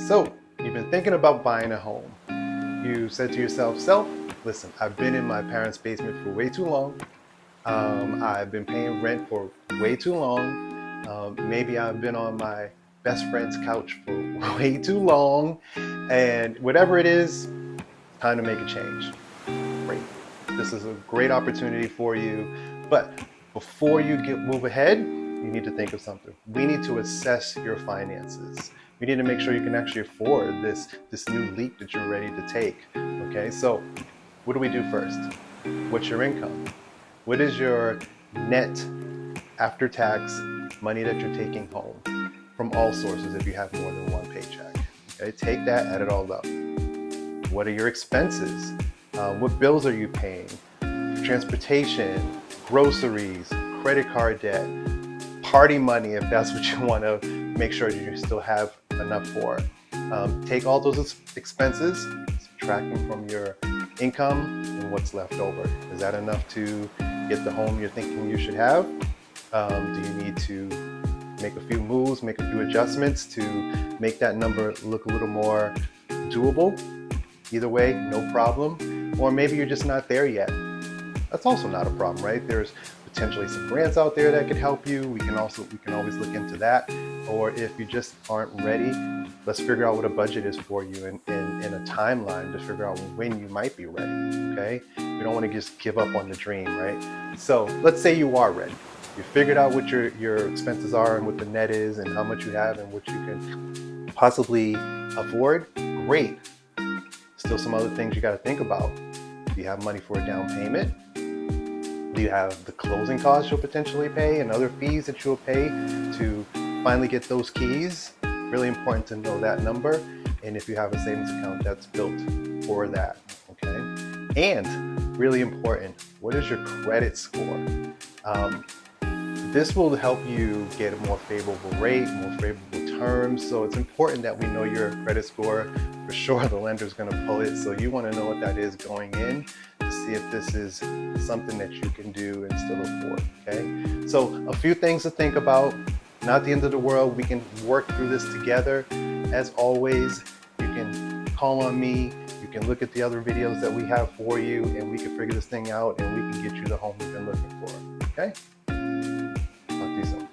So, you've been thinking about buying a home. You said to yourself, listen, I've been in my parents' basement for way too long. I've been paying rent for way too long. Maybe I've been on my best friend's couch for way too long. And whatever it is, time to make a change. Great. This is a great opportunity for you. But before you move ahead, you need to think of something. We need to assess your finances. We need to make sure you can actually afford this new leap that you're ready to take. Okay, so what do we do first? What's your income? What is your net after tax money that you're taking home from all sources if you have more than one paycheck? Okay, take that, add it all up. What are your expenses? What bills are you paying? Transportation, groceries, credit card debt, party money if that's what you want to make sure that you still have enough for. Take all those expenses, subtract them from your income, and what's left over. Is that enough to get the home you're thinking you should have? Do you need to make a few moves, make a few adjustments to make that number look a little more doable? Either way, no problem. Or maybe you're just not there yet. That's also not a problem, right? There's potentially some grants out there that could help you. We can always look into that. Or if you just aren't ready, let's figure out what a budget is for you and a timeline to figure out when you might be ready, okay? We don't want to just give up on the dream, right? So let's say you are ready. You figured out what your expenses are and what the net is and how much you have and what you can possibly afford. Great. Still some other things you got to think about. Do you have money for a down payment? Do you have the closing costs you'll potentially pay and other fees that you'll pay to finally get those keys? Really important to know that number. And if you have a savings account that's built for that, okay? And really important, what is your credit score? This will help you get a more favorable rate, more favorable terms. So it's important that we know your credit score. For sure, the lender's going to pull it. So you want to know what that is going in to see if this is something that you can do and still afford. Okay. So a few things to think about. Not the end of the world. We can work through this together. As always, you can call on me. You can look at the other videos that we have for you, and we can figure this thing out, and we can get you the home you've been looking for. Okay. Talk to you soon.